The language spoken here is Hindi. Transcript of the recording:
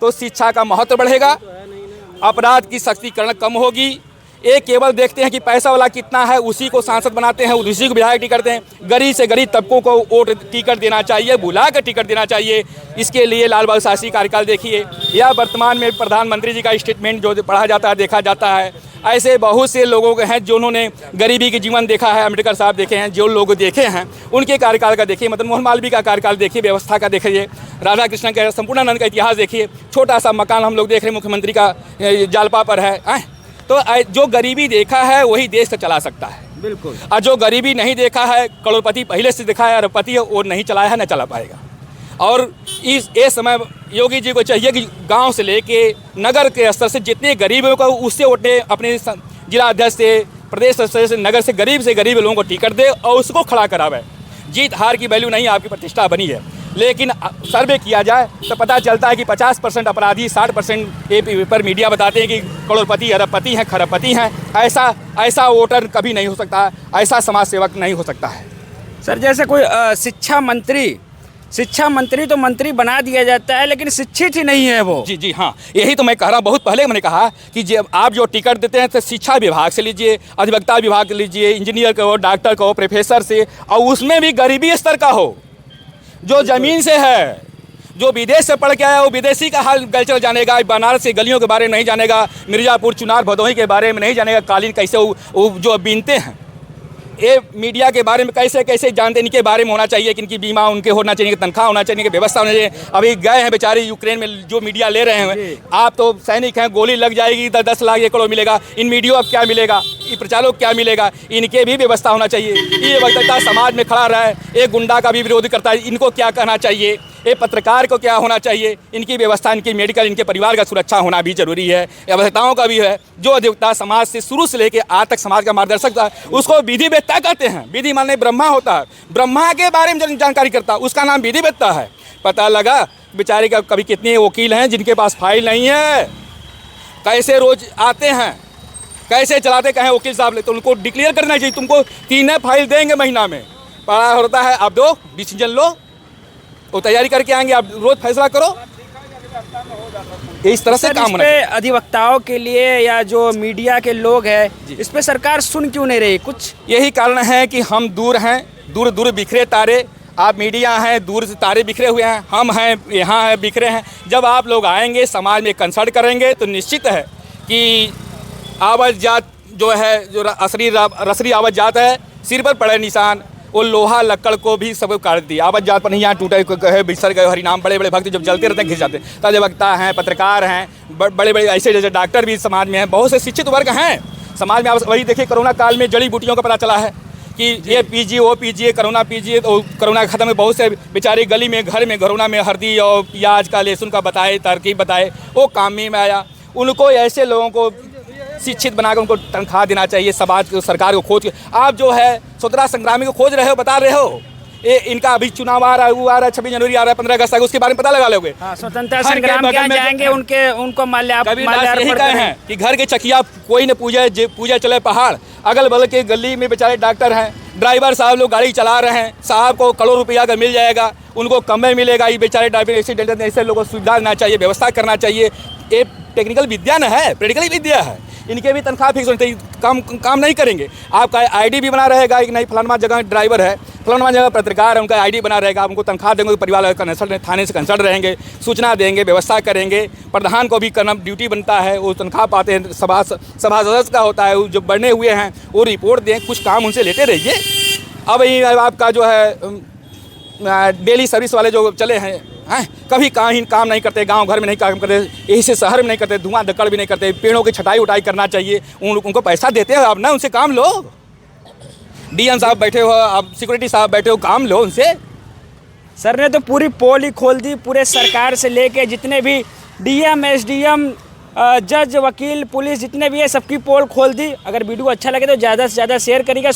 तो शिक्षा का महत्व बढ़ेगा, अपराध की सख्तीकरण कम होगी। ये केवल देखते हैं कि पैसा वाला कितना है, उसी को सांसद बनाते हैं, उसी को विधायक टिकट दें। गरीब से गरीब तबकों को वोट टिकट देना चाहिए, बुला कर टिकट देना चाहिए। इसके लिए लाल बहादुर शास्त्री कार्यकाल देखिए, या वर्तमान में प्रधानमंत्री जी का स्टेटमेंट जो पढ़ा जाता है, देखा जाता है। ऐसे बहुत से लोगों के हैं जिन्होंने गरीबी के जीवन देखा है। अम्बेडकर साहब देखे हैं, जो लोग देखे हैं उनके कार्यकाल का देखिए, मदन मोहन मालवीय का कार्यकाल देखिए, व्यवस्था का देखिए, राधा कृष्ण का, संपूर्णानंद का इतिहास देखिए। छोटा सा मकान हम लोग देख रहे हैं मुख्यमंत्री का जालपा पर है। तो जो गरीबी देखा है वही देश को चला सकता है। बिल्कुल। और जो गरीबी नहीं देखा है, करोड़पति पहले से देखा है, अरबपति है, वो नहीं चलाया है, न चला पाएगा। और ये समय योगी जी को चाहिए कि गांव से लेके नगर के स्तर से जितने गरीब को उससे वोटें अपने जिला अध्यक्ष से, प्रदेश स्तर से, नगर से गरीब लोगों को टिकट दे और उसको खड़ा करावे। जीत हार की वैल्यू नहीं, आपकी प्रतिष्ठा बनी है। लेकिन सर्वे किया जाए तो पता चलता है कि 50% अपराधी, 60% पर मीडिया बताते हैं कि करोड़पति, अरबपति हैं, खरबपति हैं। ऐसा वोटर कभी नहीं हो सकता, ऐसा समाज सेवक नहीं हो सकता है। सर, जैसे कोई शिक्षा मंत्री तो मंत्री बना दिया जाता है, लेकिन शिक्षित ही नहीं है वो। जी हाँ, यही तो मैं कह रहा हूँ। बहुत पहले मैंने कहा कि जब आप जो टिकट देते हैं तो शिक्षा विभाग से लीजिए, अधिवक्ता विभाग से लीजिए, इंजीनियर का हो, डॉक्टर का हो, प्रोफेसर से, और उसमें भी गरीबी स्तर का हो, जो ज़मीन से है, जो विदेश से पढ़ के आया वो विदेशी का हाल कल्चर जानेगा, बनारस की गलियों के बारे में नहीं जानेगा, मिर्ज़ापुर, चुनार, भदोही के बारे में नहीं जानेगा, कालीन कैसे वो जो बीनते हैं। ये मीडिया के बारे में कैसे जानते हैं, इनके बारे में होना चाहिए कि इनकी बीमा उनके होना चाहिए, तनख्वाह होना चाहिए, व्यवस्था होना चाहिए। अभी गए हैं बेचारे यूक्रेन में, जो मीडिया ले रहे हैं, आप तो सैनिक हैं, गोली लग जाएगी, 10 लाख 1 करोड़ मिलेगा, इन मीडिया अब क्या मिलेगा, ये प्रचारक क्या मिलेगा, इनके भी व्यवस्था होना चाहिए। ये वक्ता समाज में खड़ा रहा है, एक गुंडा का भी विरोध करता है, इनको क्या कहना चाहिए, ये पत्रकार को क्या होना चाहिए, इनकी व्यवस्था, इनकी मेडिकल, इनके परिवार का सुरक्षा होना भी जरूरी है। अभियंताओं का भी है, जो अधिवक्ता समाज से शुरू से लेकर आज तक समाज का मार्गदर्शक था, उसको विधिवेत्ता कहते हैं। विधि माने ब्रह्मा होता है, ब्रह्मा के बारे में जो जानकारी करता है उसका नाम विधिवेत्ता है। पता लगा बेचारे का कभी कितने वकील हैं जिनके पास फाइल नहीं है, कैसे रोज आते हैं, कैसे चलाते, कहें वकील साहब ले, तो उनको डिक्लेयर करना चाहिए, तुमको 3 फाइल देंगे महीना में, पड़ा होता है, आप दो डिसीजन लो, वो तैयारी करके आएंगे, आप रोज फैसला करो। इस तरह से काम होना चाहिए। अधिवक्ताओं के लिए या जो मीडिया के लोग हैं, इस पे सरकार सुन क्यों नहीं रही? कुछ यही कारण है कि हम दूर हैं, दूर बिखरे तारे। आप मीडिया हैं, दूर से तारे बिखरे हुए हैं, हम हैं यहाँ हैं बिखरे हैं। जब आप लोग आएंगे, समाज में कंसल्ट करेंगे, तो निश्चित है कि आवत जात जो है, जो रसरी आवत जात है, सिर पर पड़े निशान, वो लोहा लक्कड़ को भी सब काट दिया। आवत जात पर नहीं, यहाँ टूटे गए, बिसर गए हरिनाम। बड़े भक्त जब जलते रहते हैं, घिस जाते हैं। अधिवक्ता हैं, पत्रकार हैं, बड़े ऐसे जैसे डॉक्टर भी समाज में हैं, बहुत से शिक्षित वर्ग हैं समाज में। आप वही देखिए, कोरोना काल में जड़ी बूटियों का पता चला है कि ये पीजिए, वो पीजिए, कोरोना पीजिए, तो कोरोना खत्म है। बहुत से बेचारे गली में, घर में, घरोना में हल्दी और प्याज का, लहसुन का बताए, तरकीब बताए, वो काम में आया। उनको, ऐसे लोगों को शिक्षित बनाकर उनको तनख्वाह देना चाहिए। समाज को, सरकार को खोज, आप जो है स्वतंत्रता संग्रामी को खोज रहे हो, बता रहे हो, ये इनका अभी चुनाव आ रहा है, वो आ रहा है, 26 जनवरी आ रहा है, 15 अगस्त, उसके बारे में पता लगा लोगे। स्वतंत्रता संग्राम क्या जाएंगे, उनको माल्यार्पण हैं कि घर के चकिया कोई न पूजा चले पहाड़। अगल बगल के गली में बेचारे डॉक्टर हैं, ड्राइवर साहब लोग गाड़ी चला रहे हैं, साहब को करोड़ रुपया का मिल जाएगा, उनको कम में मिलेगा। ये बेचारे ड्राइवर एक्सीडेंट, ऐसे लोगों को सुविधा देना चाहिए, व्यवस्था करना चाहिए। ये टेक्निकल विद्या न है, प्रैक्टिकल विद्या है। इनके भी तनख्वाह फिक्स होनी चाहिए, काम नहीं करेंगे। आपका आईडी भी बना रहेगा कि नहीं, फलाना जगह ड्राइवर है, फलाना जगह पत्रकार है, उनका आईडी बना रहेगा। उनको तनख्वाह देंगे, परिवार का कंसल्ट, थाने से कंसल्ट रहेंगे, सूचना देंगे, व्यवस्था करेंगे। प्रधान को भी करना ड्यूटी बनता है, वो तनख्वाह पाते हैं। सभा सदस्य का होता है, वो जो बने हुए हैं वो रिपोर्ट दें, कुछ काम उनसे लेते रहिए। अब ये आपका जो है डेली सर्विस वाले जो चले हैं, कभी कहीं काम नहीं करते, गांव घर में नहीं काम करते, यही से शहर में नहीं करते, धुआं धक्कड़ भी नहीं करते, पेड़ों की छटाई उटाई करना चाहिए। उनको पैसा देते हो आप ना, उनसे काम लो। डीएम साहब बैठे हो, आप सिक्योरिटी साहब बैठे हो, काम लो उनसे। सर ने तो पूरी पोल ही खोल दी, पूरे सरकार से लेके जितने भी डीएम, एसडीएम, जज, वकील, पुलिस जितने भी है, सबकी पोल खोल दी। अगर वीडियो अच्छा लगे तो ज़्यादा से ज़्यादा शेयर करिएगा।